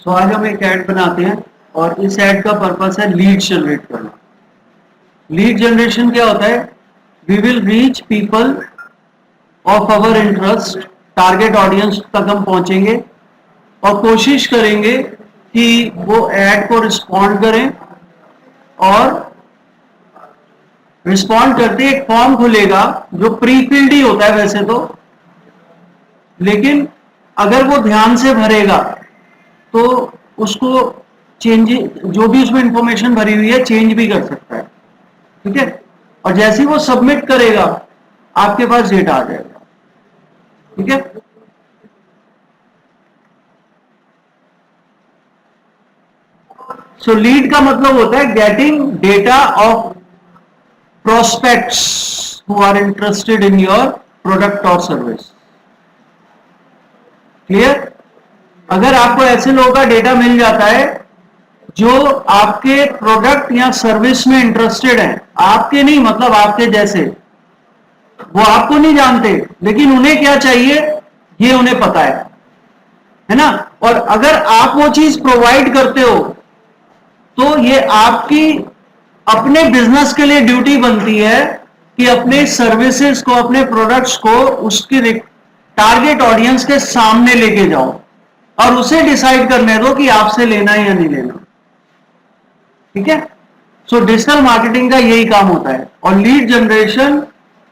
सो आज हम एक ऐड बनाते हैं और इस ऐड का पर्पस है लीड जनरेट करना। लीड जनरेशन क्या होता है? We will reach people of our interest, target audience तक हम पहुंचेंगे और कोशिश करेंगे कि वो ऐड को रिस्पॉन्ड करें और रिस्पॉन्ड करते एक फॉर्म खुलेगा जो प्री फिल्ड ही होता है वैसे तो, लेकिन अगर वो ध्यान से भरेगा तो उसको चेंज, जो भी उसमें इंफॉर्मेशन भरी हुई है चेंज भी कर सकता है। ठीक है, और जैसे ही वो सबमिट करेगा आपके पास डेटा आ जाएगा। ठीक है, सो लीड का मतलब होता है getting data of prospects who are interested in your product और सर्विस। क्लियर? अगर आपको ऐसे लोगों का डेटा मिल जाता है जो आपके प्रोडक्ट या सर्विस में इंटरेस्टेड हैं, आपके नहीं, मतलब आपके जैसे, वो आपको नहीं जानते लेकिन उन्हें क्या चाहिए ये उन्हें पता है ना? और अगर आप वो चीज प्रोवाइड करते हो तो ये आपकी अपने बिजनेस के लिए ड्यूटी बनती है कि अपने सर्विसेज को, अपने प्रोडक्ट्स को उसके टारगेट ऑडियंस के सामने लेके जाओ और उसे डिसाइड करने दो कि आपसे लेना है या नहीं लेना। ठीक है, सो डिजिटल मार्केटिंग का यही काम होता है और लीड जनरेशन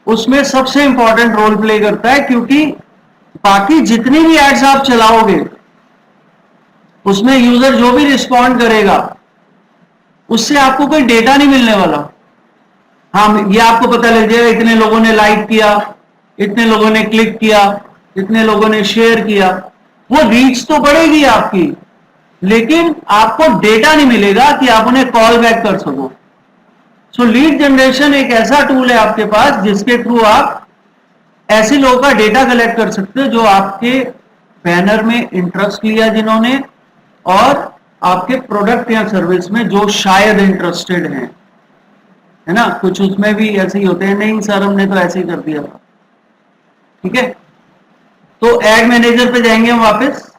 उसमें सबसे इंपॉर्टेंट रोल प्ले करता है, क्योंकि बाकी जितनी भी एड्स आप चलाओगे उसमें यूजर जो भी रिस्पॉन्ड करेगा उससे आपको कोई डेटा नहीं मिलने वाला। हाँ, ये आपको पता लग जाएगा इतने लोगों ने लाइक किया, इतने लोगों ने क्लिक किया, इतने लोगों ने शेयर किया, वो रीच तो बढ़ेगी आपकी, लेकिन आपको डेटा नहीं मिलेगा कि आप उन्हें कॉल बैक कर सको। सो लीड जनरेशन एक ऐसा टूल है आपके पास जिसके थ्रू आप ऐसे लोगों का डेटा कलेक्ट कर सकते हो जो आपके बैनर में इंटरेस्ट लिया जिन्होंने, और आपके प्रोडक्ट या सर्विस में जो शायद इंटरेस्टेड हैं, है ना? कुछ उसमें भी ऐसे ही होते हैं, नहीं सर हमने तो ऐसे ही कर दिया था। ठीक है, तो एड मैनेजर पे जाएंगे हम वापस।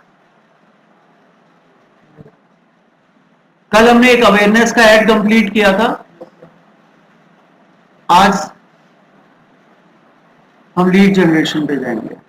कल हमने एक अवेयरनेस का एड कंप्लीट किया था, आज हम लीड जनरेशन पे जाएंगे।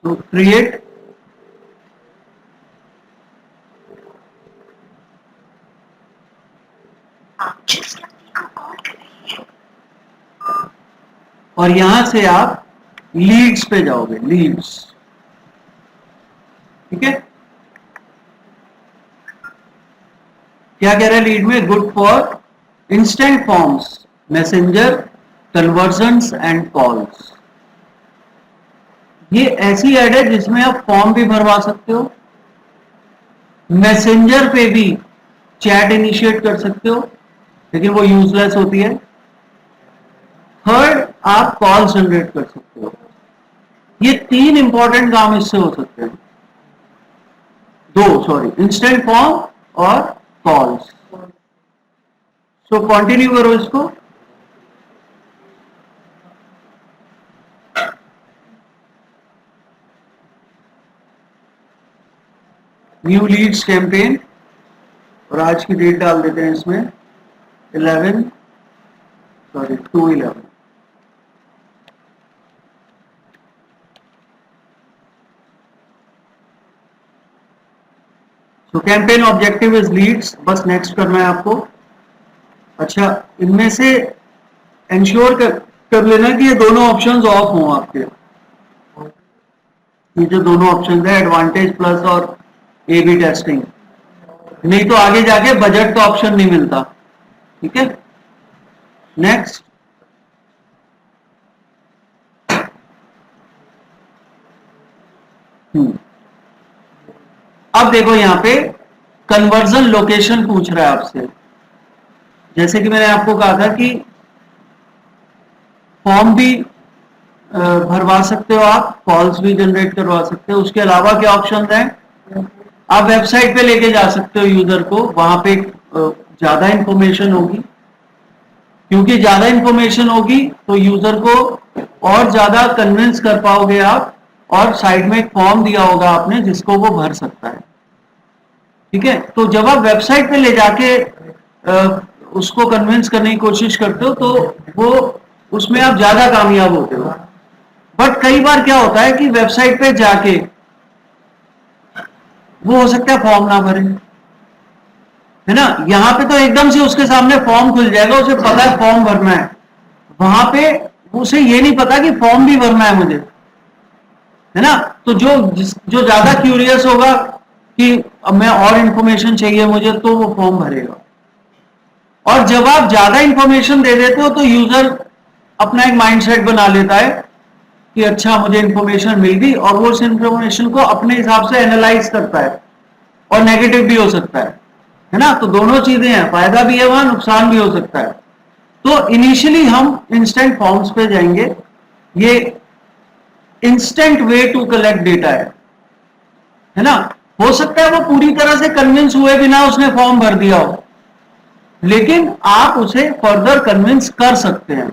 तो क्रिएट और यहां से आप लीड्स पे जाओगे, लीड्स। ठीक है, क्या कह रहा है लीड में? Good for instant forms, messenger, convergence and calls. ये ऐसी ऐड है जिसमें आप फॉर्म भी भरवा सकते हो, मैसेंजर पे भी चैट इनिशिएट कर सकते हो, लेकिन वो यूजलेस होती है। थर्ड, आप कॉल जनरेट कर सकते हो। ये तीन इंपॉर्टेंट काम इससे हो सकते हैं, दो, सॉरी, इंस्टेंट फॉर्म और कॉल्स। सो कंटिन्यू करो इसको। न्यू लीड्स कैंपेन, और आज की डेट डाल देते हैं इसमें 2/11। तो कैंपेन ऑब्जेक्टिव इज लीड्स, बस नेक्स्ट करना है आपको। अच्छा, इनमें से इंश्योर कर लेना कि ये दोनों ऑप्शंस ऑफ हों आपके। ये जो दोनों ऑप्शन है, एडवांटेज प्लस और ए बी टेस्टिंग, नहीं तो आगे जाके बजट का ऑप्शन नहीं मिलता। ठीक है, नेक्स्ट। अब देखो यहां पे कन्वर्जन लोकेशन पूछ रहा है आपसे। जैसे कि मैंने आपको कहा था कि फॉर्म भी भरवा सकते हो आप, कॉल्स भी जनरेट करवा सकते हो। उसके अलावा क्या ऑप्शन है, आप वेबसाइट पे लेके जा सकते हो यूजर को, वहां पे ज्यादा इंफॉर्मेशन होगी, क्योंकि ज्यादा इंफॉर्मेशन होगी तो यूजर को और ज्यादा कन्विंस कर पाओगे आप, और साइड में एक फॉर्म दिया होगा आपने जिसको वो भर सकता है। ठीक है, तो जब आप वेबसाइट पे ले जाके उसको कन्विंस करने की कोशिश करते हो तो वो उसमें आप ज्यादा कामयाब होते हो। बट कई बार क्या होता है कि वेबसाइट पे जाके वो हो सकता है फॉर्म ना भरे, है ना। यहां पे तो एकदम से उसके सामने फॉर्म खुल जाएगा, उसे पता है फॉर्म भरना है। वहां पे उसे ये नहीं पता कि फॉर्म भी भरना है मुझे, है ना। तो जो ज्यादा क्यूरियस होगा कि अब मैं और इंफॉर्मेशन चाहिए मुझे, तो वो फॉर्म भरेगा। और जब आप ज्यादा इंफॉर्मेशन दे देते हो तो यूजर अपना एक माइंडसेट बना लेता है कि अच्छा मुझे इंफॉर्मेशन मिल गई, और वो उस इंफॉर्मेशन को अपने हिसाब से एनालाइज करता है, और नेगेटिव भी हो सकता है ना। तो दोनों चीजें हैं, फायदा भी है वहां, नुकसान भी हो सकता है। तो इनिशियली हम इंस्टेंट फॉर्म्स पे जाएंगे। ये instant way to collect data है ना। हो सकता है वो पूरी तरह से कन्विंस हुए बिना उसने फॉर्म भर दिया हो, लेकिन आप उसे फर्दर कन्विंस कर सकते हैं।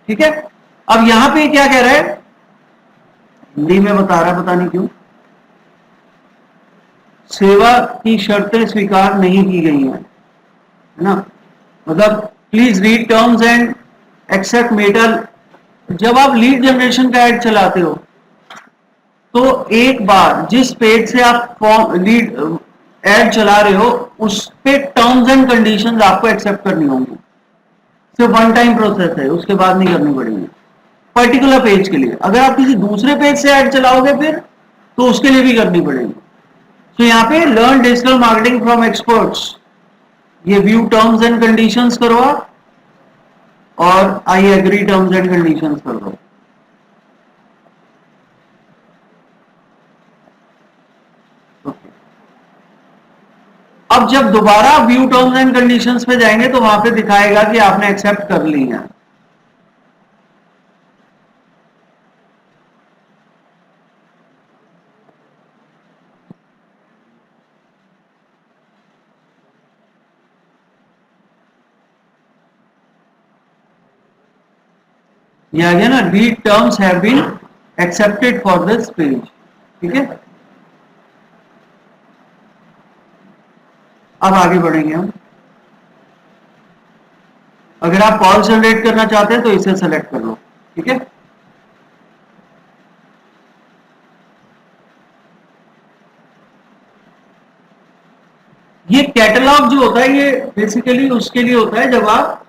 ठीक है, अब यहां पे क्या कह रहा है, हिंदी में बता रहा है, पता नहीं क्यों, सेवा की शर्तें स्वीकार नहीं की गई हैं, है ना। मतलब please read terms and accept metal. जब आप लीड जनरेशन का ऐड चलाते हो तो एक बार जिस पेज से आप फॉर्म लीड ऐड चला रहे हो उस पे टर्म्स एंड कंडीशंस आपको एक्सेप्ट करनी होंगी। सिर्फ वन टाइम प्रोसेस है, उसके बाद नहीं करनी पड़ेगी पर्टिकुलर पेज के लिए। अगर आप किसी दूसरे पेज से ऐड चलाओगे फिर तो उसके लिए भी करनी पड़ेगी। तो यहाँ पे learn digital marketing from experts, ये व्यू टर्म्स एंड कंडीशंस करो आप, और I agree terms and conditions कर दो। अब जब दोबारा व्यू टर्म्स एंड कंडीशंस पे जाएंगे तो वहां पे दिखाएगा कि आपने एक्सेप्ट कर ली है। ये आ गया ना, read terms have been accepted for this page. ठीक है, अब आगे बढ़ेंगे हम। अगर आप कॉल जनरेट करना चाहते हैं तो इसे सेलेक्ट कर लो। ठीक है, ये कैटलॉग जो होता है ये बेसिकली उसके लिए होता है जब आप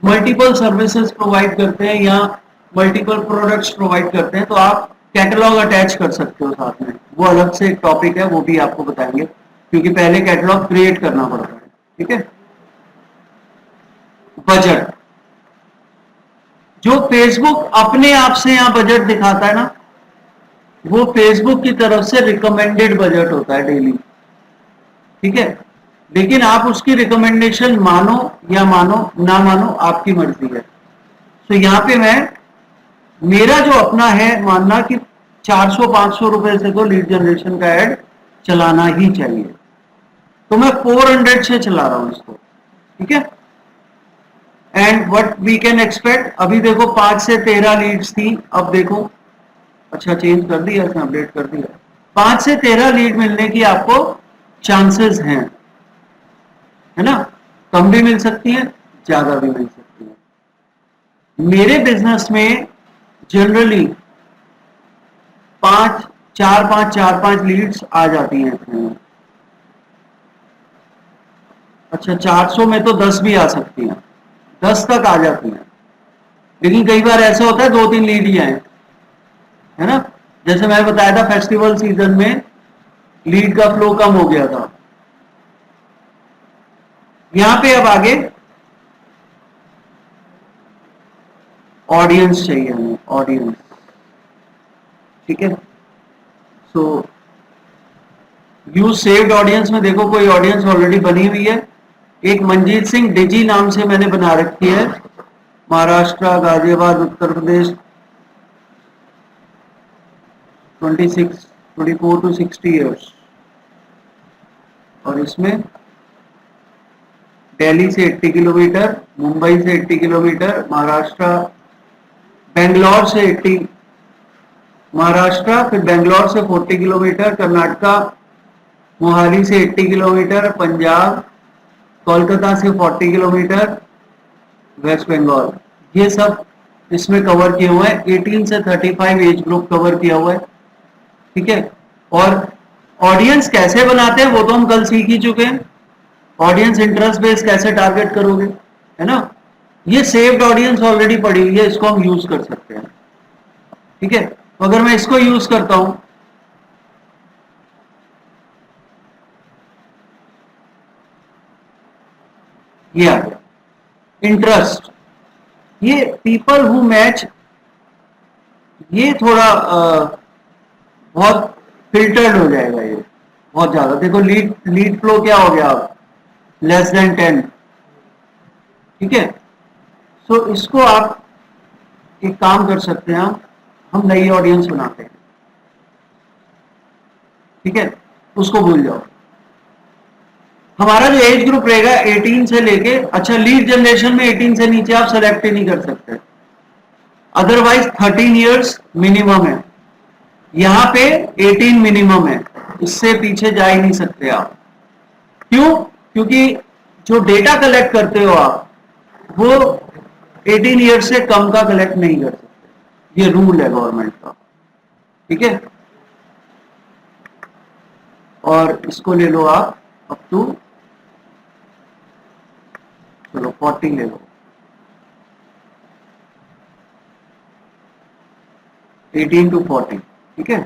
मल्टीपल सर्विसेज प्रोवाइड करते हैं या मल्टीपल प्रोडक्ट्स प्रोवाइड करते हैं, तो आप कैटलॉग अटैच कर सकते हो साथ में। वो अलग से एक टॉपिक है, वो भी आपको बताएंगे, क्योंकि पहले कैटलॉग क्रिएट करना पड़ता है। ठीक है, बजट, जो फेसबुक अपने आप से यहां बजट दिखाता है ना, वो फेसबुक की तरफ से रिकमेंडेड बजट होता है डेली। ठीक है, लेकिन आप उसकी रिकमेंडेशन मानो या मानो ना मानो, आपकी मर्जी है। तो यहां पे मैं, मेरा जो अपना है मानना कि 400-500 रुपए से तो लीड जनरेशन का ऐड चलाना ही चाहिए, तो मैं 400 से चला रहा हूं इसको। ठीक है, and what we can expect, अभी देखो 5 से 13 लीड्स थी, अब देखो, अच्छा चेंज कर दिया इसने, अपडेट कर दिया। 5 से 13 लीड मिलने की आपको चांसेस हैं, है ना। कम भी मिल सकती है, ज्यादा भी मिल सकती है। मेरे बिजनेस में जनरली 4-5 लीड्स आ जाती हैं इतने में। अच्छा 400 में तो 10 भी आ सकती हैं, 10 तक आ जाती हैं, लेकिन कई बार ऐसा होता है 2-3 लीड ही आए, है ना। जैसे मैं बताया था फेस्टिवल सीजन में लीड का फ्लो कम हो गया था। यहां पे अब आगे ऑडियंस चाहिए हमें, ऑडियंस। ठीक है, सो यूज सेव्ड ऑडियंस में देखो कोई ऑडियंस ऑलरेडी बनी हुई है। एक मंजीत सिंह डिजी नाम से मैंने बना रखी है, महाराष्ट्र, गाजियाबाद, उत्तर प्रदेश, 24 to 60 ईयर्स। और इसमें दिल्ली से 80 किलोमीटर, मुंबई से 80 किलोमीटर, महाराष्ट्र, बेंगलोर से 80, महाराष्ट्र फिर बेंगलोर से 40 किलोमीटर, कर्नाटका मोहाली से 80 किलोमीटर, पंजाब कोलकाता से 40 किलोमीटर, वेस्ट बंगाल, ये सब इसमें कवर किए हुए हैं। 18 से 35 एज ग्रुप कवर किया हुआ है। ठीक है, और ऑडियंस कैसे बनाते हैं वो तो हम कल सीख ही चुके हैं। ऑडियंस इंटरेस्ट बेस कैसे टारगेट करोगे, है ना। ये सेव्ड ऑडियंस ऑलरेडी पड़ी हुई है, इसको हम यूज कर सकते हैं। ठीक है, तो अगर मैं इसको यूज करता हूं, ये आ गया इंटरेस्ट, ये पीपल हु मैच, ये थोड़ा बहुत फिल्टर्ड हो जाएगा ये, बहुत ज्यादा। देखो लीड लीड फ्लो क्या हो गया अब, लेस देन 10। ठीक है, सो इसको आप एक काम कर सकते हैं, हम नई ऑडियंस बनाते हैं। ठीक है, उसको भूल जाओ। हमारा जो एज ग्रुप रहेगा 18 से लेके, अच्छा लीड जनरेशन में 18 से नीचे आप सेलेक्ट ही नहीं कर सकते, अदरवाइज 13 इयर्स मिनिमम है। यहां पे 18 मिनिमम है, इससे पीछे जा ही नहीं सकते आप। क्यों? क्योंकि जो डेटा कलेक्ट करते हो आप, वो 18 ईयर से कम का कलेक्ट नहीं कर सकते, ये रूल है गवर्नमेंट का। ठीक है, और इसको ले लो आप अप टू, चलो 40 ले लो, 18 to 40। ठीक है,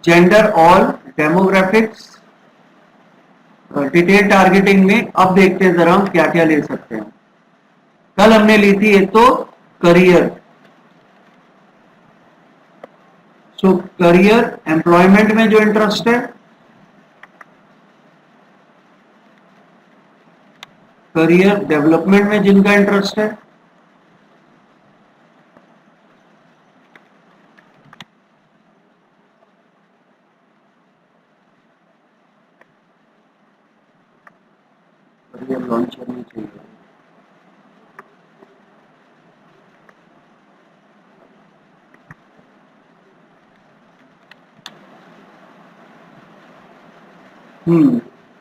gender all, demographics, detail targeting में अब देखते हैं जरा हम क्या क्या ले सकते हैं। कल हमने ली थी एक तो करियर, सो करियर एम्प्लॉयमेंट में जो इंटरेस्ट है, करियर डेवलपमेंट में जिनका इंटरेस्ट है, करियर लॉन्चर में चाहिए।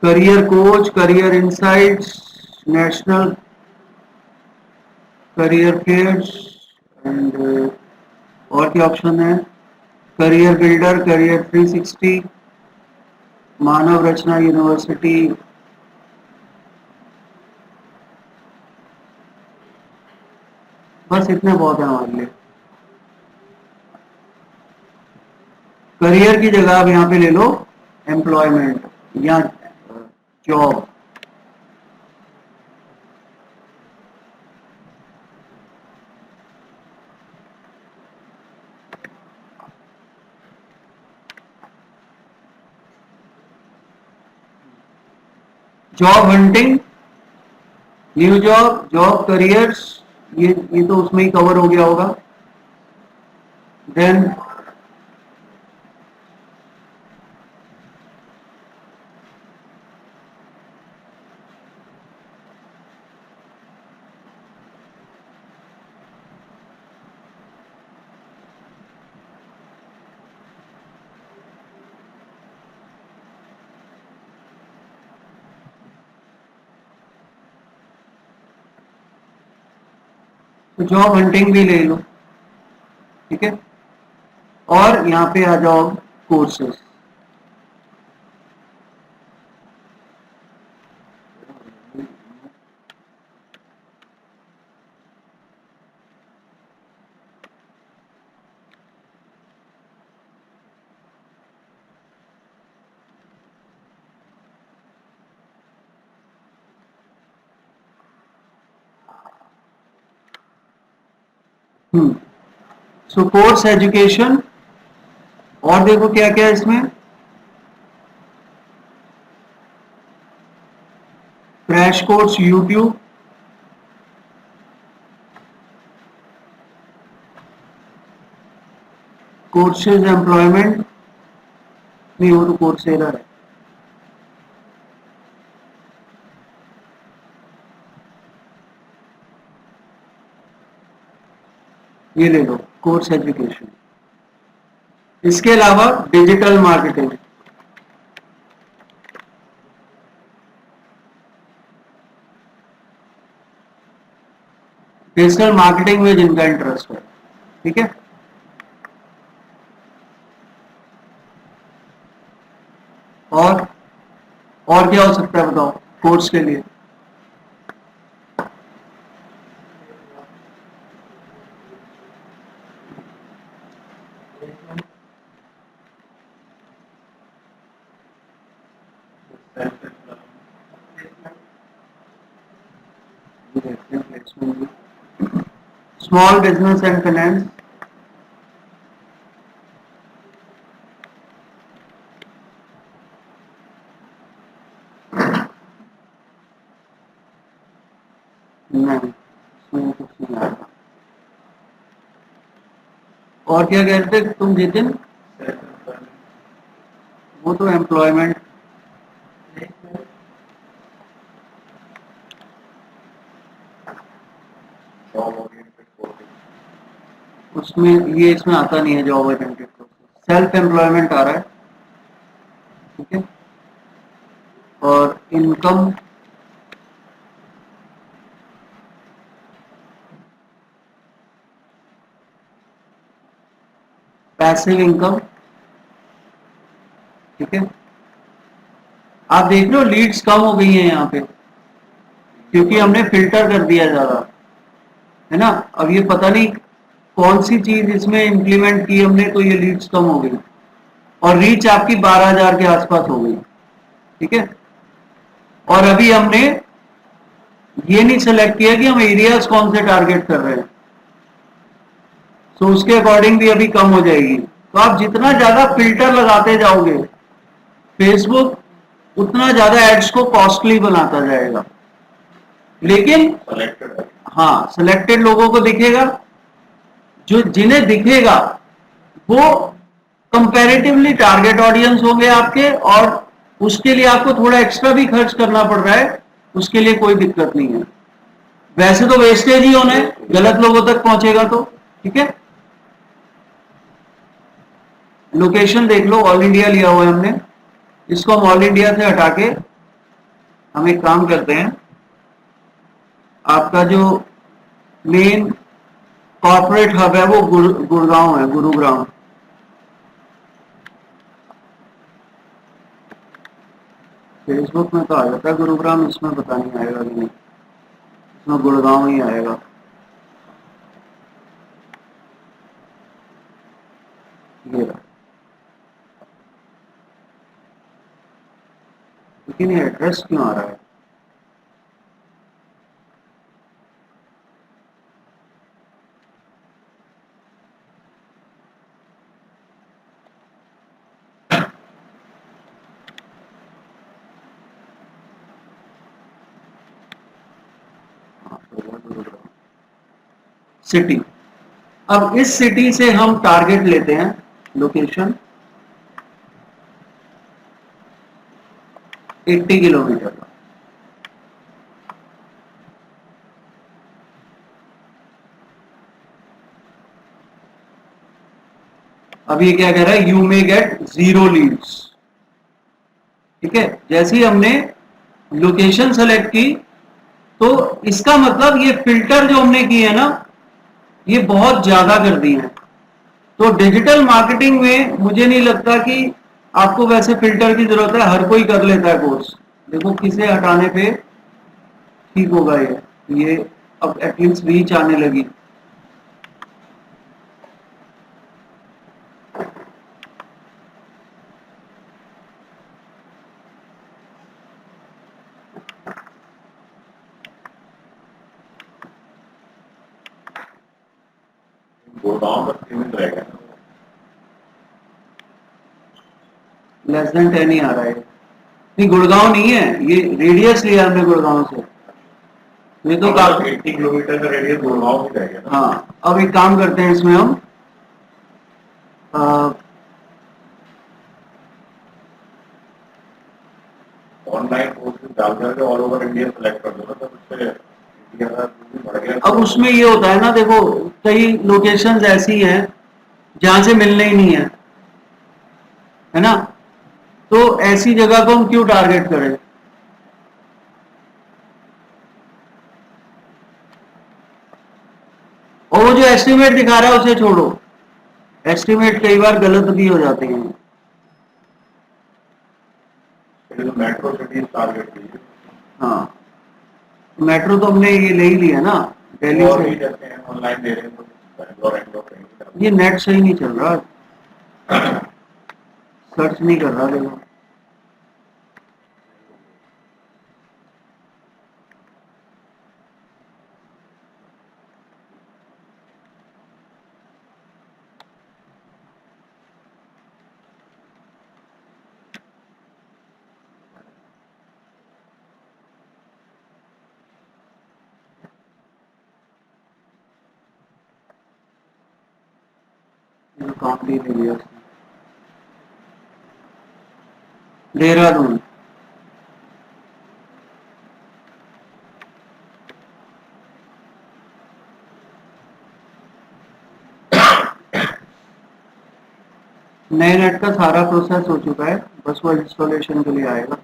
Career coach, career insights, national career fairs, and और क्या ऑप्शन है, career builder, career 360, Manav Rachna university. बस इतने बहुत है हमारे लिए। करियर की जगह आप यहाँ पे ले लो एम्प्लॉयमेंट या job. Job hunting, new job, job careers, ये तो उसमें ही कवर हो गया होगा। देन तो जॉब हंटिंग भी ले लो। ठीक है, और यहाँ पे आ जाओ कोर्सेज। सो कोर्स एजुकेशन, और देखो क्या क्या है इसमें, crash course YouTube, courses employment, नहीं वो तो कोर्सेरा है, ये ले लो कोर्स एजुकेशन। इसके अलावा डिजिटल मार्केटिंग, डिजिटल मार्केटिंग में जिनका इंटरेस्ट है, ठीक है। और क्या हो सकता है बताओ कोर्स के लिए? स्मॉल बिजनेस एंड फाइनेंस, नहीं इसमें कुछ नहीं आएगा। और क्या कह रहे थे तुम जितिन? वो तो एम्प्लॉयमेंट, उसमें ये इसमें आता नहीं है जॉब ओरिएंटेड, सेल्फ एम्प्लॉयमेंट आ रहा है, ठीक है। और इनकम, पैसिव इनकम, ठीक है। आप देख लो लीड्स कम हो गई हैं यहाँ पे क्योंकि हमने फिल्टर कर दिया ज्यादा, है ना। अब ये पता नहीं कौन सी चीज इसमें इंप्लीमेंट की हमने, तो ये लीड्स कम हो गई और रीच आपकी 12,000 के आसपास हो गई, ठीक है। और अभी हमने ये नहीं सेलेक्ट किया कि हम एरियाज कौन से टारगेट कर रहे हैं, तो उसके अकॉर्डिंग भी अभी कम हो जाएगी। तो आप जितना ज्यादा फिल्टर लगाते जाओगे फेसबुक उतना ज्यादा एड्स को कॉस्टली बनाता जाएगा, लेकिन हाँ सिलेक्टेड लोगों को दिखेगा, जो जिन्हें दिखेगा वो कंपैरेटिवली टारगेट ऑडियंस होंगे आपके, और उसके लिए आपको थोड़ा एक्स्ट्रा भी खर्च करना पड़ रहा है, उसके लिए कोई दिक्कत नहीं है। वैसे तो वेस्टेज ही होना है, गलत लोगों तक पहुंचेगा तो, ठीक है। लोकेशन देख लो, ऑल इंडिया लिया हुआ है हमने, इसको हम ऑल इंडिया से हटा के हम एक काम करते हैं, आपका जो मेन कॉर्पोरेट हब है वो गुड़गांव है, गुरुग्राम। फेसबुक में तो आ जाता है गुरुग्राम, इसमें पता नहीं आएगा कि नहीं, इसमें गुड़गांव ही आएगा। ये रहा। लेकिन ये एड्रेस क्यों आ रहा है? सिटी, अब इस सिटी से हम टारगेट लेते हैं लोकेशन 80 किलोमीटर का। अब ये क्या कह रहा है, यू मे गेट 0 लीड्स, ठीक है। जैसे ही हमने लोकेशन सेलेक्ट की तो इसका मतलब ये फिल्टर जो हमने किए है ना, ये बहुत ज्यादा कर दिए हैं। तो डिजिटल मार्केटिंग में मुझे नहीं लगता कि आपको वैसे फिल्टर की जरूरत है, हर कोई कर लेता है कोर्स। देखो किसे हटाने पे ठीक होगा ये अब एटलीस्ट रीच आने लगी। गुड़गांव का सीमित रहेगा ना, लेस देन 10 ही आ रहा है। नहीं, गुड़गांव नहीं है, ये रेडियस लिया हमने गुड़गांव से, ये तो काफी 80 किलोमीटर का रेडियस गुड़गांव भी रहेगा ना। हाँ, अब एक काम करते हैं इसमें हम ऑनलाइन कोर्सेज डाल करके ऑल ओवर इंडिया सेलेक्ट कर दो ना, तो उससे इंडिया का भी बढ़ गया। अब उसमें ये होता है ना, देखो कई लोकेशंस ऐसी हैं जहां से मिलने ही नहीं है ना, तो ऐसी जगह को हम क्यों टारगेट करें। और वो जो एस्टिमेट दिखा रहा है उसे छोड़ो, एस्टिमेट कई बार गलत भी हो जाते हैं। मेट्रो सिटीज टारगेट कीजिए। हाँ, मेट्रो तो हमने ये ले ही लिया ना दिल्ली और से। भी जैसे हैं ऑनलाइन दे रहे हैं, तो बैंगलोर एंड ऑफ ये नेट सही नहीं चल रहा, सर्च नहीं कर रहा देखो। काम भी ले लिया उसने। देहरादून, नए नेट का सारा प्रोसेस हो चुका है, बस वो इंस्टॉलेशन के लिए आएगा।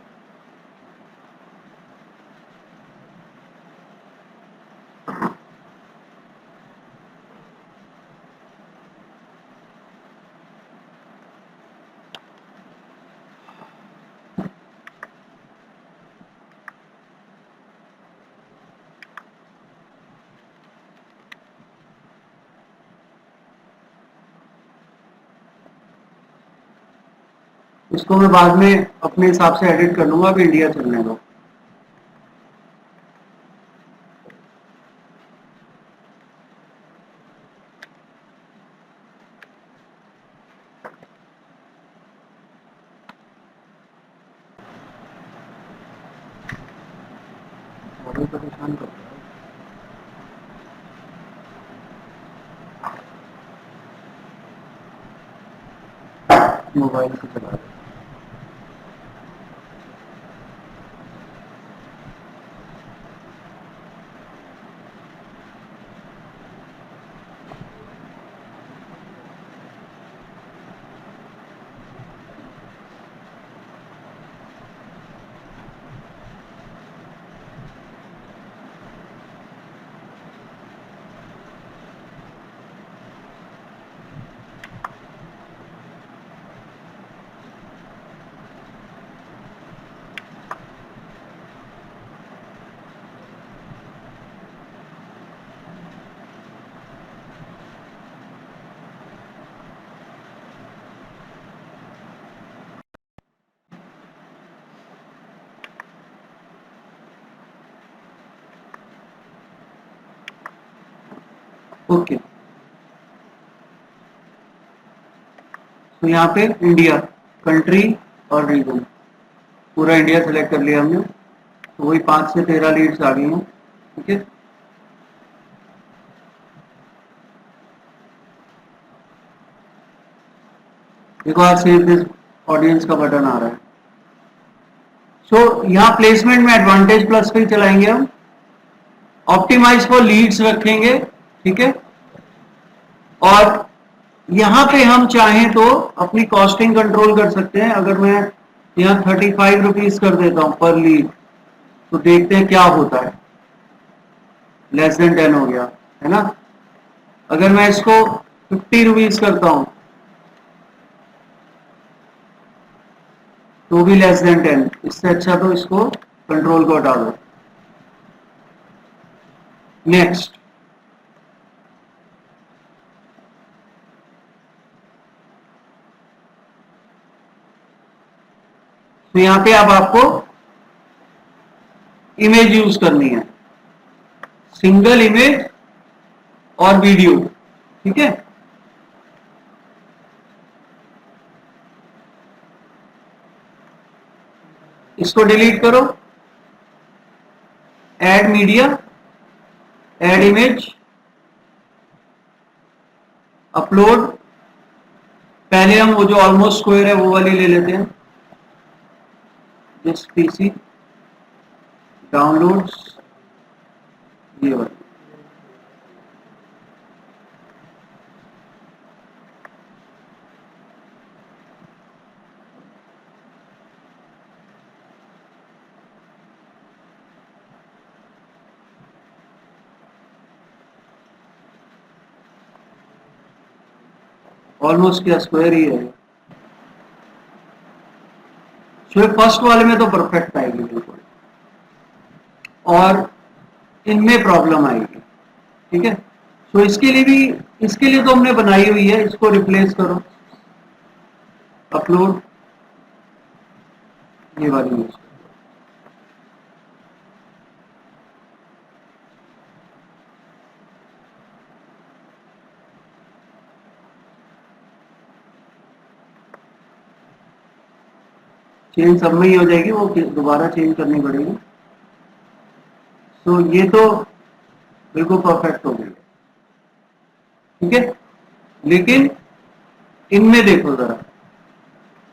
इसको मैं बाद में अपने हिसाब से एडिट कर लूंगा, अभी इंडिया चलने दो। बड़ी परेशान कर रहा है, मोबाइल से चला रहा है। ओके, तो यहाँ पे इंडिया, कंट्री और रीजन, पूरा इंडिया सेलेक्ट कर लिया हमने, तो वही 5 से 13 लीड्स आ गई हैं। ठीक है, देखो आज सेव दिस ऑडियंस का बटन आ रहा है। सो यहाँ प्लेसमेंट में एडवांटेज प्लस पे ही चलाएंगे हम, ऑप्टिमाइज फॉर लीड्स रखेंगे। ठीक है, और यहां पे हम चाहें तो अपनी कॉस्टिंग कंट्रोल कर सकते हैं। अगर मैं यहाँ 35 रुपीज कर देता हूं पर लीड, तो देखते हैं क्या होता है, लेस देन 10 हो गया है ना। अगर मैं इसको 50 रुपीज करता हूं तो भी लेस देन 10, इससे अच्छा तो इसको कंट्रोल को हटा दो। नेक्स्ट, तो यहां पे अब आपको इमेज यूज करनी है, सिंगल इमेज और वीडियो। ठीक है, इसको डिलीट करो, add media, add image, upload. पहले हम वो जो ऑलमोस्ट स्क्वायर है वो वाली ले लेते हैं, दिस पीसी, डाउनलोड्स, ये वाली। ऑलमोस्ट क्या स्क्वायर ही है। सो फर्स्ट वाले में तो परफेक्ट आएगी बिल्कुल, और इनमें प्रॉब्लम आएगी। ठीक है, सो इसके लिए भी, इसके लिए तो हमने बनाई हुई है, इसको रिप्लेस करो, अपलोड, ये वाली यूज करो। चेंज सब में ही हो जाएगी, वो दोबारा चेंज करनी पड़ेगी। तो ये तो बिल्कुल परफेक्ट हो गई, ठीक है। लेकिन इनमें देखो जरा,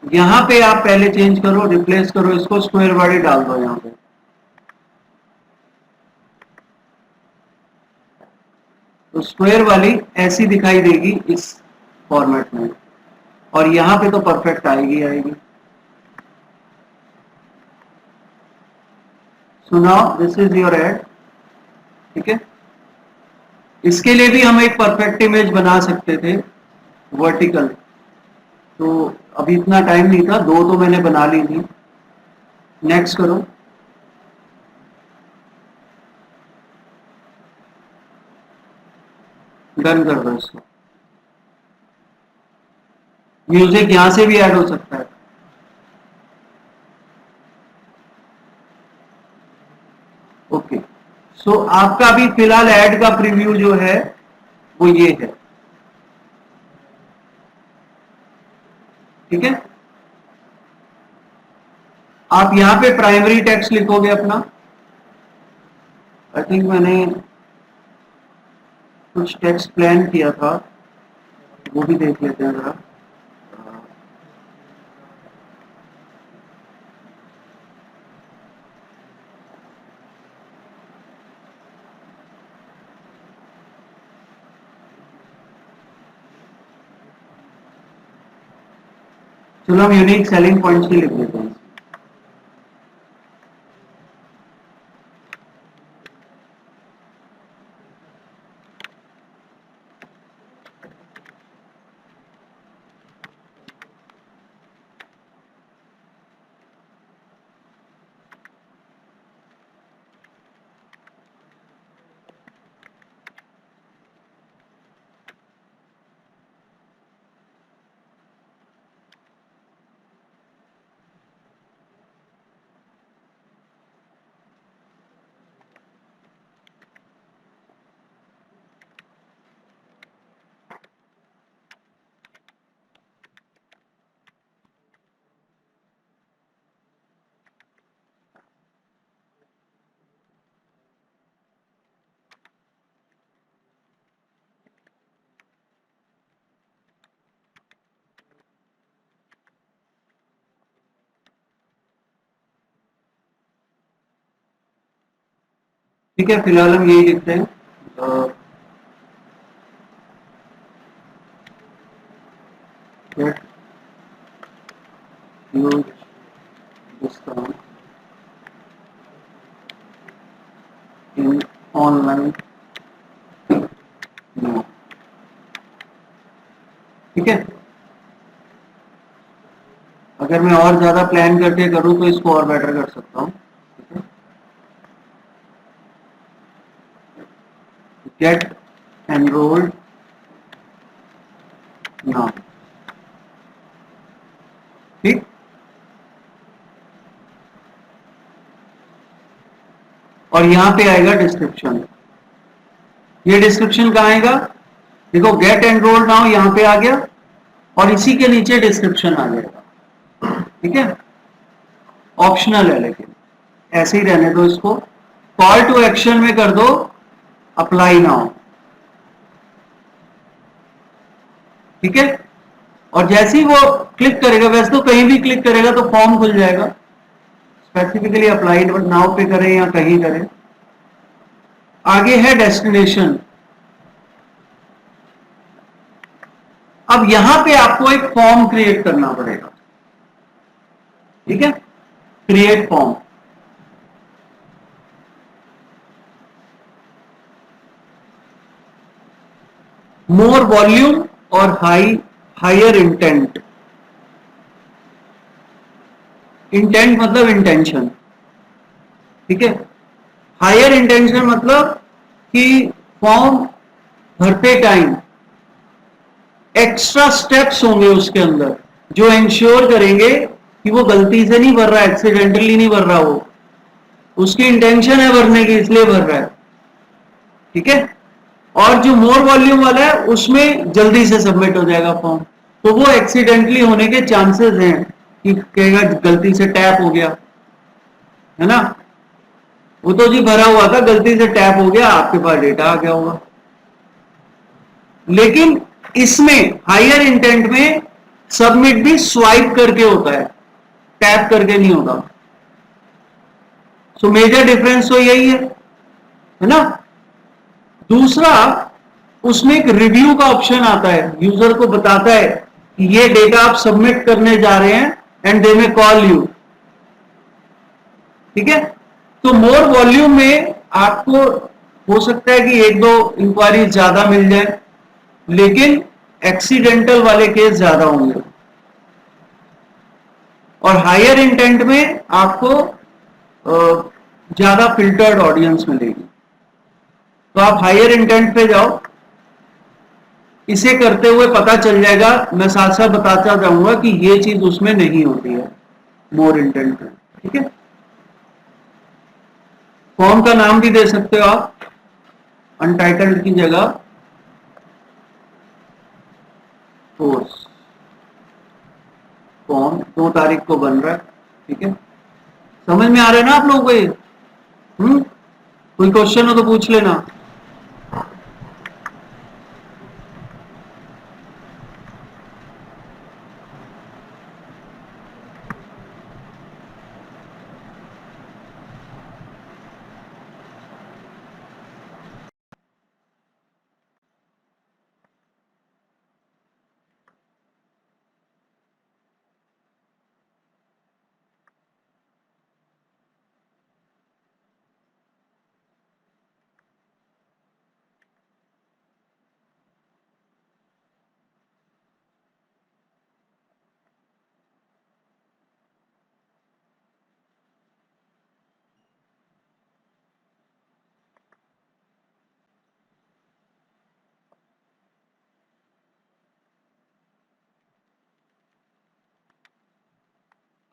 यहां पे आप पहले चेंज करो, रिप्लेस करो, इसको स्क्वायर बॉडी डाल दो यहां पे, तो स्क्वायर वाली ऐसी दिखाई देगी इस फॉर्मेट में, और यहां पे तो परफेक्ट आएगी आएगी। So now this is your add, ठीक है। इसके लिए भी हम एक परफेक्ट इमेज बना सकते थे वर्टिकल, तो अभी इतना टाइम नहीं था, दो तो मैंने बना ली थी। नेक्स्ट करो, डन कर दो इसको। म्यूजिक यहां से भी ऐड हो सकता है। ओके, सो आपका अभी फिलहाल ऐड का प्रीव्यू जो है वो ये है, ठीक है। आप यहां पे प्राइमरी टेक्स्ट लिखोगे अपना। आई थिंक मैंने कुछ टेक्स्ट प्लान किया था, वो भी देख लेते हैं जरा। चलो हम यूनिक सेलिंग पॉइंट्स ही लिख देते हैं। ठीक है, फिलहाल हम यही लिखते हैं। Get huge discount in online, ठीक है। अगर मैं और ज्यादा प्लान करके करूं तो इसको और बेटर कर सकता हूं, ठीक है। गेट एनरोल्ड नाउ, ठीक। और यहां पे आएगा डिस्क्रिप्शन। ये डिस्क्रिप्शन कहां आएगा, देखो गेट एनरोल्ड नाउ यहां पे आ गया, और इसी के नीचे डिस्क्रिप्शन आ जाएगा, ठीक है। ऑप्शनल है, लेकिन ऐसे ही रहने दो इसको। कॉल टू एक्शन में कर दो अप्लाई नाउ, ठीक है। और जैसे ही वो क्लिक करेगा, वैसे तो कहीं भी क्लिक करेगा तो फॉर्म खुल जाएगा, स्पेसिफिकली अप्लाई नाउ पे करें या कहीं करें। आगे है डेस्टिनेशन। अब यहां पे आपको एक फॉर्म क्रिएट करना पड़ेगा, ठीक है। क्रिएट फॉर्म, मोर वॉल्यूम और हायर इंटेंट। इंटेंट मतलब इंटेंशन, ठीक है। हायर इंटेंशन मतलब कि फॉर्म भरते टाइम एक्स्ट्रा स्टेप्स होंगे उसके अंदर जो इंश्योर करेंगे कि वो गलती से नहीं भर रहा है, एक्सीडेंटली नहीं भर रहा, वो उसकी इंटेंशन है भरने की इसलिए भर रहा है, ठीक है। और जो मोर वॉल्यूम वाला है उसमें जल्दी से सबमिट हो जाएगा फॉर्म, तो वो एक्सीडेंटली होने के चांसेस हैं कि कहेगा गलती से टैप हो गया, है ना। वो तो जी भरा हुआ था, गलती से टैप हो गया, आपके पास डेटा आ गया होगा। लेकिन इसमें हायर इंटेंट में सबमिट भी स्वाइप करके होता है, टैप करके नहीं होता। सो मेजर डिफरेंस तो यही है ना। दूसरा, उसमें एक रिव्यू का ऑप्शन आता है, यूजर को बताता है कि ये डेटा आप सबमिट करने जा रहे हैं एंड दे में कॉल यू, ठीक है। तो मोर वॉल्यूम में आपको हो सकता है कि एक दो इंक्वायरी ज्यादा मिल जाए, लेकिन एक्सीडेंटल वाले केस ज्यादा होंगे। और हायर इंटेंट में आपको ज्यादा फिल्टर्ड ऑडियंस मिलेगी। तो आप हायर इंटेंट पे जाओ, इसे करते हुए पता चल जाएगा। मैं साथ साथ बताता जाऊंगा कि ये चीज उसमें नहीं होती है मोर इंटेंट में, ठीक है। फॉर्म का नाम भी दे सकते हो आप, अनटाइटल्ड की जगह कोर्स। फॉर्म 2 तारीख को बन रहा है, ठीक है। समझ में आ रहा है ना आप लोगों को ये? कोई क्वेश्चन हो तो पूछ लेना।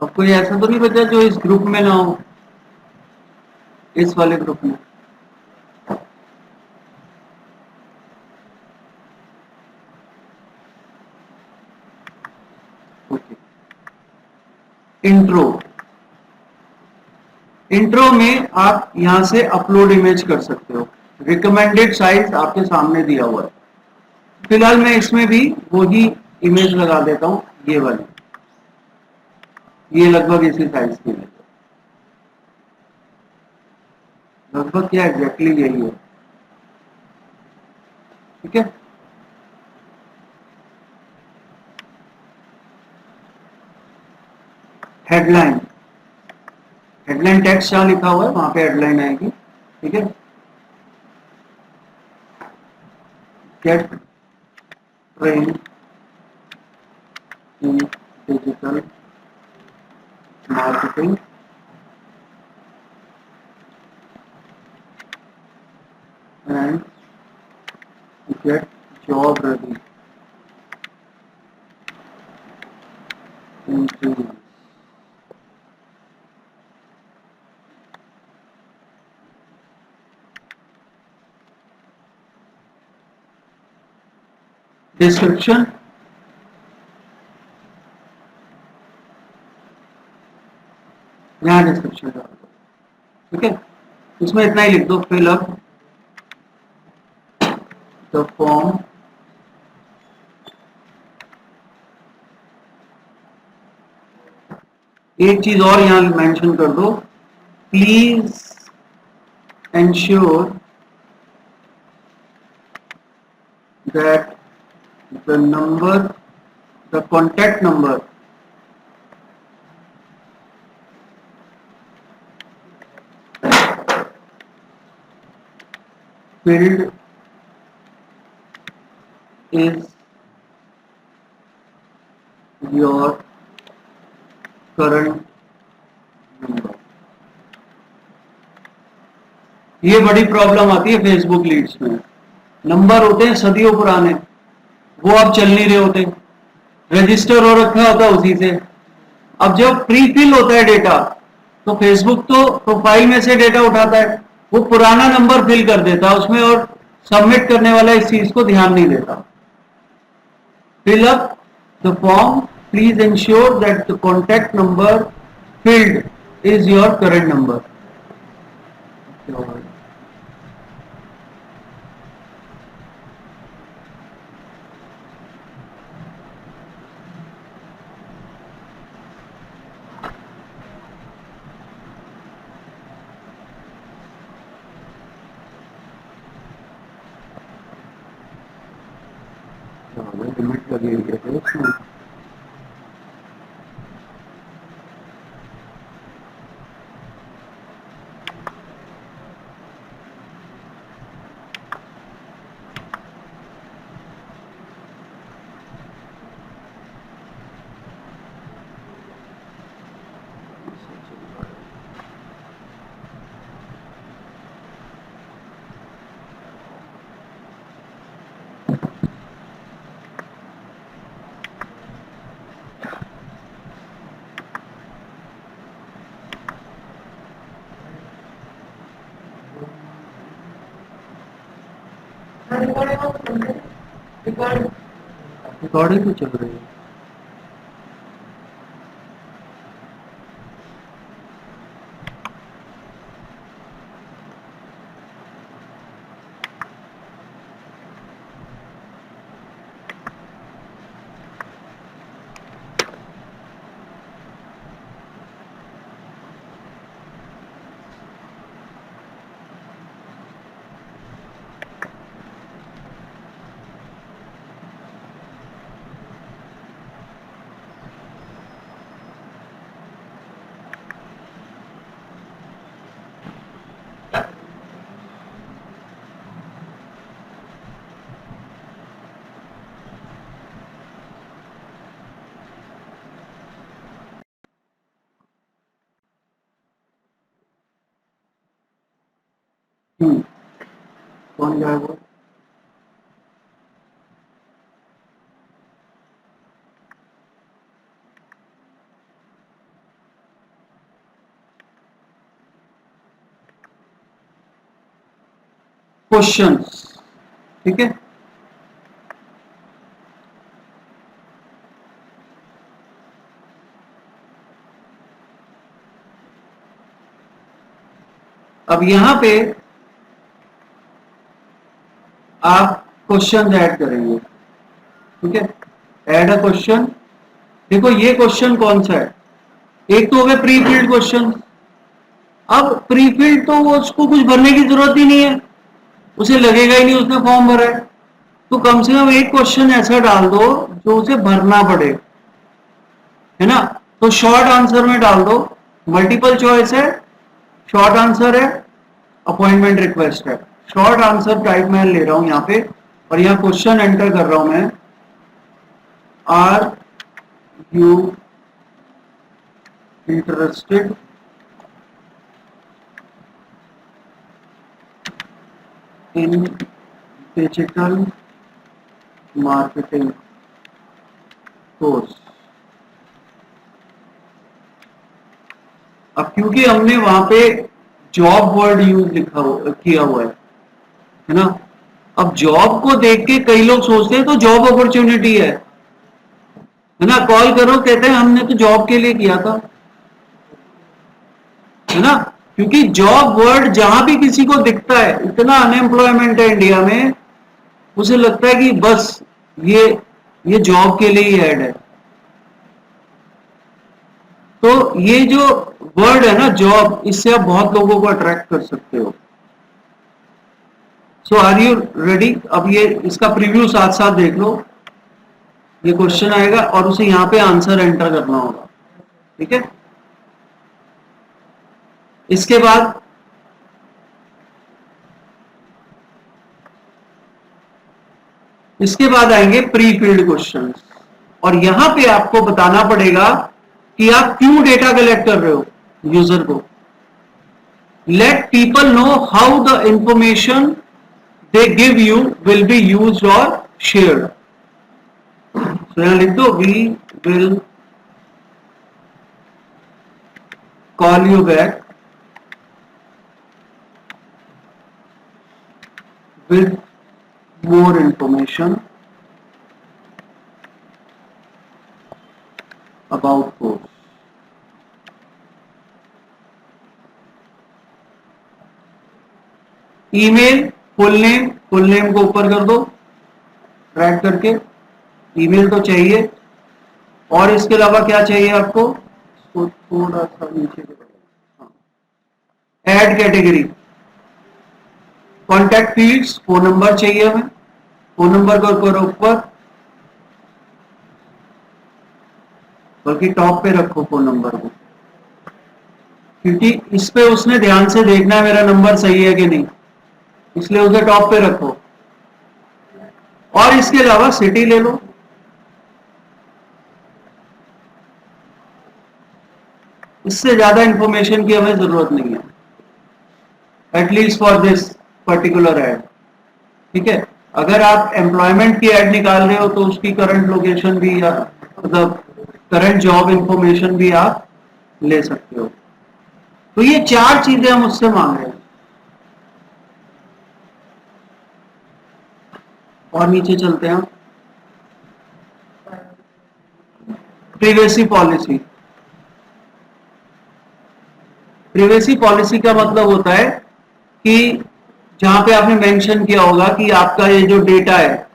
अब कोई ऐसा तो नहीं बचा जो इस ग्रुप में ना हो, इस वाले ग्रुप में? ओके। इंट्रो। इंट्रो में आप यहां से अपलोड इमेज कर सकते हो। रिकमेंडेड साइज आपके सामने दिया हुआ है। फिलहाल मैं इसमें भी वही इमेज लगा देता हूं, ये वाली। ये लगभग इसी साइज की है, लगभग क्या एग्जैक्टली यही है, ठीक है। हेडलाइन, हेडलाइन टेक्स्ट जहां लिखा हुआ है वहां पे हेडलाइन आएगी, ठीक है। Gate train in digital marketing and get job ready in 3 months। Description, यहाँ डिस्क्रिप्शन डाल दो, ठीक है। इसमें इतना ही लिख दो, फिल अप द फॉर्म एक चीज और यहां मेंशन कर दो, please ensure that the number, the contact number filled is your current number। ये बड़ी प्रॉब्लम आती है फेसबुक लीड्स में। नंबर होते हैं सदियों पुराने, वो अब चल नहीं रहे होते, रजिस्टर हो रखा होता है उसी से। अब जब प्री फिल होता है डेटा, तो फेसबुक तो प्रोफाइल में से डेटा उठाता है, वो पुराना नंबर फिल कर देता है उसमें, और सबमिट करने वाला इस चीज को ध्यान नहीं देता। Fill up the form, please ensure that the contact number filled is your current number। लिमिट लगी हुई है उसमें। रिकॉर्डिंग तो चल रही है। कौन जाएगा? क्वेश्चंस, ठीक है। अब यहां पे आप क्वेश्चन ऐड करेंगे, ठीक है। Add a question. देखो ये क्वेश्चन कौन सा है, एक तो हो गया प्री फिल्ड क्वेश्चन। अब प्री फिल्ड तो वो उसको कुछ भरने की जरूरत ही नहीं है, उसे लगेगा ही नहीं उसने फॉर्म भरा है, तो कम से कम एक क्वेश्चन ऐसा डाल दो जो उसे भरना पड़े, है ना। तो शॉर्ट आंसर में डाल दो, मल्टीपल चॉइस है, शॉर्ट आंसर है, अपॉइंटमेंट रिक्वेस्ट है। शॉर्ट आंसर टाइप मैं ले रहा हूं यहां पे, और यहां क्वेश्चन एंटर कर रहा हूं मैं, are you interested in digital marketing course. अब क्योंकि हमने वहां पे जॉब वर्ड यूज किया हुआ है ना। अब जॉब को देख के कई लोग सोचते हैं तो जॉब अपॉर्चुनिटी है ना। कॉल करो, कहते हैं हमने तो जॉब के लिए किया था, है ना, क्योंकि जॉब वर्ड जहां भी किसी को दिखता है, इतना अनएम्प्लॉयमेंट है इंडिया में, उसे लगता है कि बस ये जॉब के लिए ही ऐड है। तो ये जो वर्ड है ना जॉब, इससे आप बहुत लोगों को अट्रैक्ट कर सकते हो। सो आर यू रेडी? अब ये इसका प्रीव्यू साथ साथ देख लो। ये क्वेश्चन आएगा और उसे यहां पे आंसर एंटर करना होगा, ठीक है। इसके बाद आएंगे प्री फील्ड क्वेश्चन, और यहां पे आपको बताना पड़ेगा कि आप क्यों डेटा कलेक्ट कर रहे हो यूजर को। Let people know how the information they give you will be used और शेयर्ड। तो यहां लिख दो, we will call you back with more information about course। Email, full name को ऊपर कर दो ड्रैग करके, ईमेल तो चाहिए, और इसके अलावा क्या चाहिए आपको, तो थोड़ा सा नीचे add category, contact fields, phone number चाहिए हमें, फोन नंबर को करो ऊपर, बल्कि टॉप पे रखो फोन नंबर को, क्योंकि इस पे उसने ध्यान से देखना है मेरा नंबर सही है कि नहीं, इसलिए उसे टॉप पे रखो। और इसके अलावा सिटी ले लो, इससे ज्यादा इंफॉर्मेशन की हमें जरूरत नहीं है, at least for this particular ad, ठीक है। अगर आप एम्प्लॉयमेंट की एड निकाल रहे हो तो उसकी करंट लोकेशन भी, या मतलब करंट जॉब इंफॉर्मेशन भी आप ले सकते हो। तो ये 4 चीजें हम उससे मांग रहे हैं। और नीचे चलते हैं, प्रिवेसी पॉलिसी। प्रिवेसी पॉलिसी का मतलब होता है कि जहां पे आपने मेंशन किया होगा कि आपका ये जो डेटा है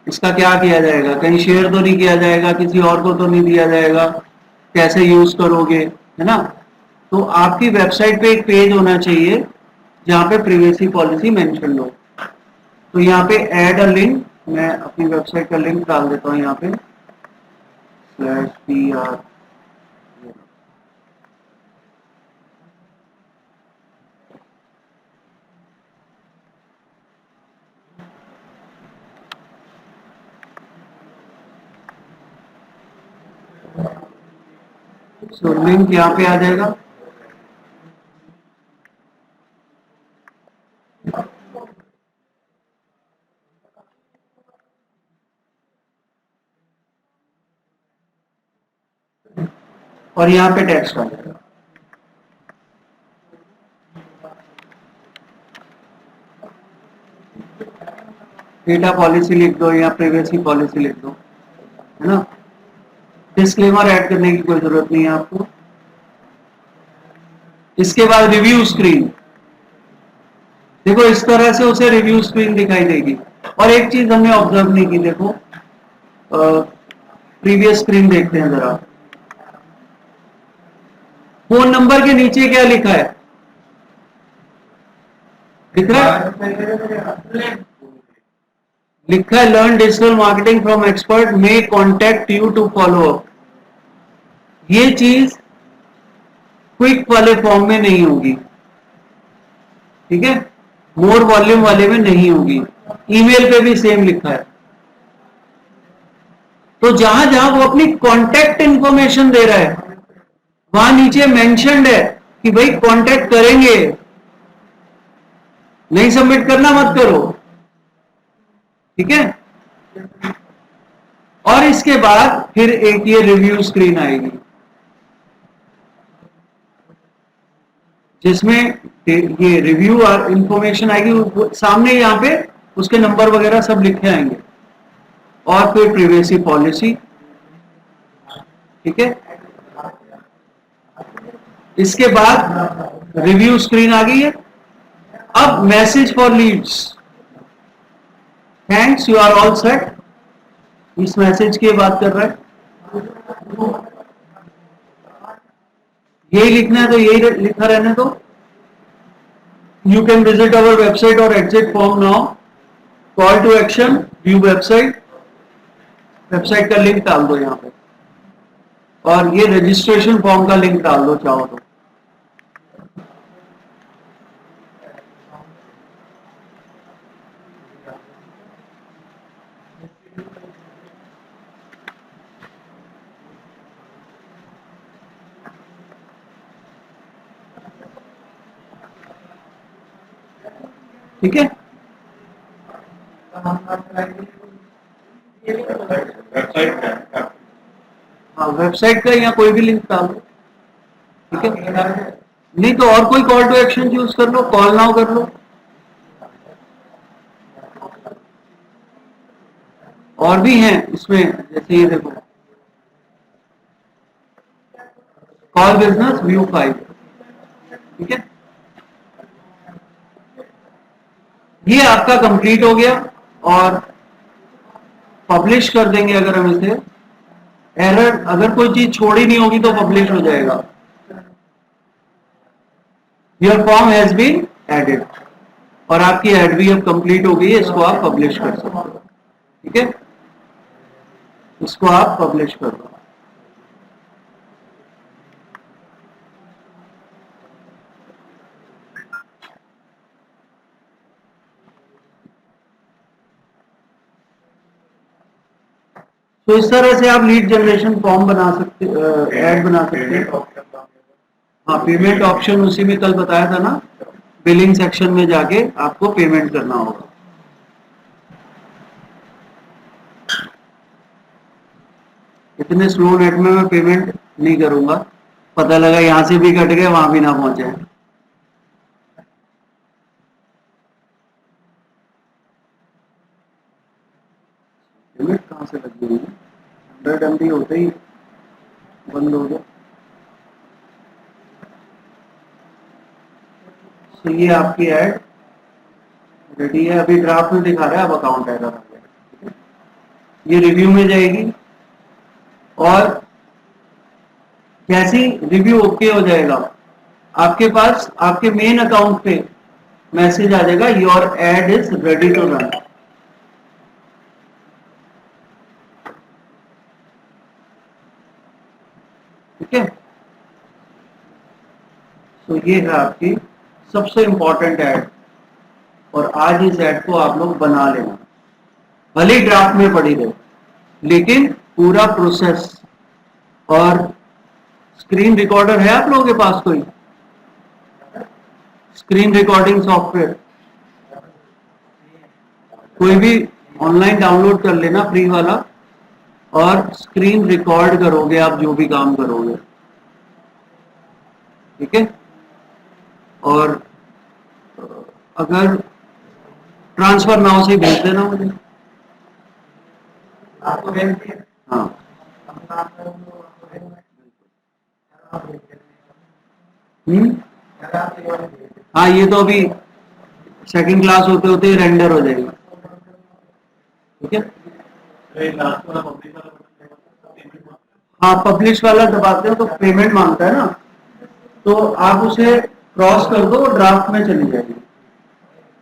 इसका क्या किया जाएगा, कहीं शेयर तो नहीं किया जाएगा, किसी और को तो नहीं दिया जाएगा, कैसे यूज करोगे, है ना। तो आपकी वेबसाइट पे एक पेज होना चाहिए जहां पे प्रिवेसी पॉलिसी मेंशन हो। तो यहाँ पे ऐड अ लिंक, मैं अपनी वेबसाइट का लिंक डाल देता हूँ यहाँ पे /pr। सो लिंक यहाँ पे आ जाएगा। और यहाँ पे टेक्स्ट आ जाएगा। डेटा पॉलिसी लिख दो या प्रिवेसी पॉलिसी लिख दो, है ना। डिस्क्लेमर ऐड करने की कोई जरूरत नहीं है आपको। इसके बाद रिव्यू स्क्रीन, देखो इस तरह से उसे रिव्यू स्क्रीन दिखाई देगी। और एक चीज हमने ऑब्जर्व नहीं की, देखो प्रीवियस स्क्रीन देखते हैं जरा, फोन नंबर के नीचे क्या लिखा है, दिख रहा है? लिखा है learn digital marketing from expert may contact you to follow up. ये चीज क्विक वाले फॉर्म में नहीं होगी, ठीक है, मोर वॉल्यूम वाले में नहीं होगी। ईमेल पे भी सेम लिखा है। तो जहां जहां वो अपनी कॉन्टेक्ट इंफॉर्मेशन दे रहा है वहां नीचे मेंशन्ड है कि भाई कांटेक्ट करेंगे, नहीं सबमिट करना मत करो, ठीक है। और इसके बाद फिर एक ये रिव्यू स्क्रीन आएगी जिसमें ये रिव्यू और इंफॉर्मेशन आएगी, सामने यहां पे उसके नंबर वगैरह सब लिखे आएंगे, और फिर प्रिवेसी पॉलिसी, ठीक है। इसके बाद रिव्यू स्क्रीन आ गई है। अब message for leads, thanks you are all set, इस मैसेज की बात कर रहा है, यही लिखना है तो यही लिखा रहने दो। You can visit our website और exit form now, call to action, view website, website का लिंक डाल दो यहाँ पे, और ये रजिस्ट्रेशन फॉर्म का लिंक डाल दो चाहो तो। ठीक है, वेबसाइट का हाँ वेबसाइट का या कोई भी लिंक डाल दो। ठीक है, नहीं तो और कोई कॉल टू एक्शन यूज कर लो, कॉल नाउ कर लो, और भी हैं इसमें, जैसे ये देखो कॉल बिजनेस व्यू 5। ठीक है, ये आपका कंप्लीट हो गया, और पब्लिश कर देंगे अगर हम इसे। एरर अगर कोई चीज छोड़ी नहीं होगी तो पब्लिश हो जाएगा। Your form has been added, और आपकी एड भी अब कंप्लीट हो गई है, इसको आप पब्लिश कर सकते हो। ठीक है, इसको आप पब्लिश कर दो। तो इस तरह से आप लीड जनरेशन फॉर्म बना सकते, ऐड बना सकते हैं। हाँ, पेमेंट ऑप्शन उसी में कल बताया था ना, बिलिंग सेक्शन में जाके आपको पेमेंट करना होगा। इतने स्लो नेट में मैं पेमेंट नहीं करूंगा, पता लगा यहां से भी कट गए वहां भी ना पहुंचे। पेमेंट कहां से लग गई है, 100 MB होते ही बंद हो गया। तो ये आपकी ऐड रेडी है, अभी ड्राफ्ट में दिखा रहा है, अब अकाउंट एरर आ गया। ये रिव्यू में जाएगी, और जैसे रिव्यू ओके हो जाएगा आपके पास आपके मेन अकाउंट पे मैसेज आ जाएगा, your ad is ready to run. ठीक है, तो ये है आपकी सबसे इंपॉर्टेंट ऐड, और आज इस ऐड को आप लोग बना लेना, भले ड्राफ्ट में पड़ी रहे, लेकिन पूरा प्रोसेस। और स्क्रीन रिकॉर्डर है आप लोगों के पास कोई, स्क्रीन रिकॉर्डिंग सॉफ्टवेयर कोई भी ऑनलाइन डाउनलोड कर लेना फ्री वाला, और स्क्रीन रिकॉर्ड करोगे आप जो भी काम करोगे। ठीक है, और अगर ट्रांसफर नाउ से भेज देना मुझे। हाँ, हाँ ये तो अभी सेकंड क्लास होते होते रेंडर हो जाएगा। ठीक है, हाँ पब्लिश वाला दबाते हो तो पेमेंट मांगता है ना, तो आप उसे क्रॉस कर दो, ड्राफ्ट में चली जाएगी।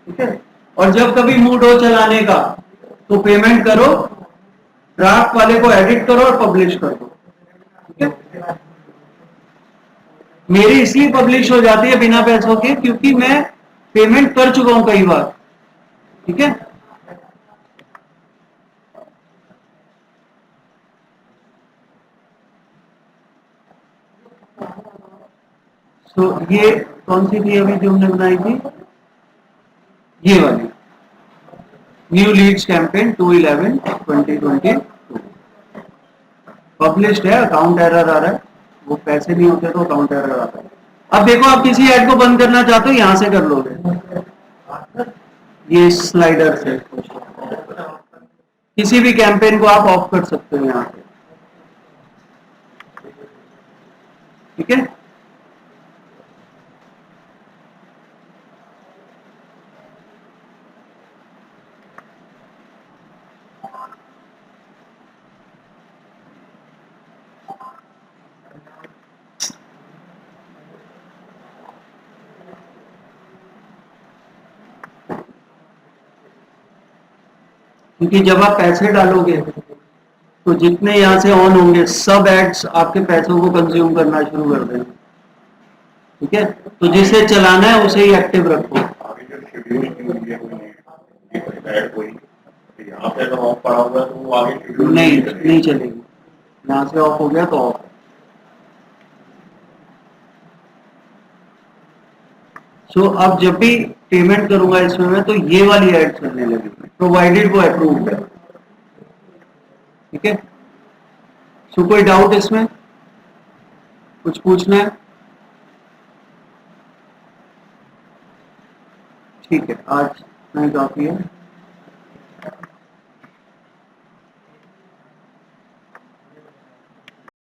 ठीक है, और जब कभी मूड हो चलाने का तो पेमेंट करो, ड्राफ्ट वाले को एडिट करो और पब्लिश कर दो। ठीक है, मेरी इसलिए पब्लिश हो जाती है बिना पैसों के, क्योंकि मैं पेमेंट कर चुका हूं कई बार। ठीक है, तो ये कौन सी थी अभी जो हमने बनाई थी, ये वाली न्यू लीड्स कैंपेन 2/11/2022 पब्लिश्ड है। अकाउंट एरर आ रहा है, वो पैसे नहीं होते तो अकाउंट एरर आता है। अब देखो आप किसी ऐड को बंद करना चाहते हो, यहां से कर लोगे, ये स्लाइडर से किसी भी कैंपेन को आप ऑफ कर सकते हो यहां से। ठीक है, क्योंकि जब आप पैसे डालोगे तो जितने यहाँ से ऑन होंगे सब एड्स आपके पैसों को कंज्यूम करना शुरू कर देंगे। ठीक है, तो जिसे चलाना है उसे ही एक्टिव रखो। आगे जो शेड्यूल की हुई है कोई ऐड कोई तो यहाँ पे अगर ऑफ पड़ा हुआ है तो वो आगे शेड्यूल नहीं चलेगी, यहाँ से ऑफ हो गया तो ऑफ। सो अब जब भी पेमेंट करूंगा इसमें मैं तो ये वाली ऐड चलने लगेगी, प्रोवाइडेड वो अप्रूव्ड है। ठीक है, सो कोई डाउट इसमें, कुछ पूछना है? ठीक है, आज नहीं काफी है।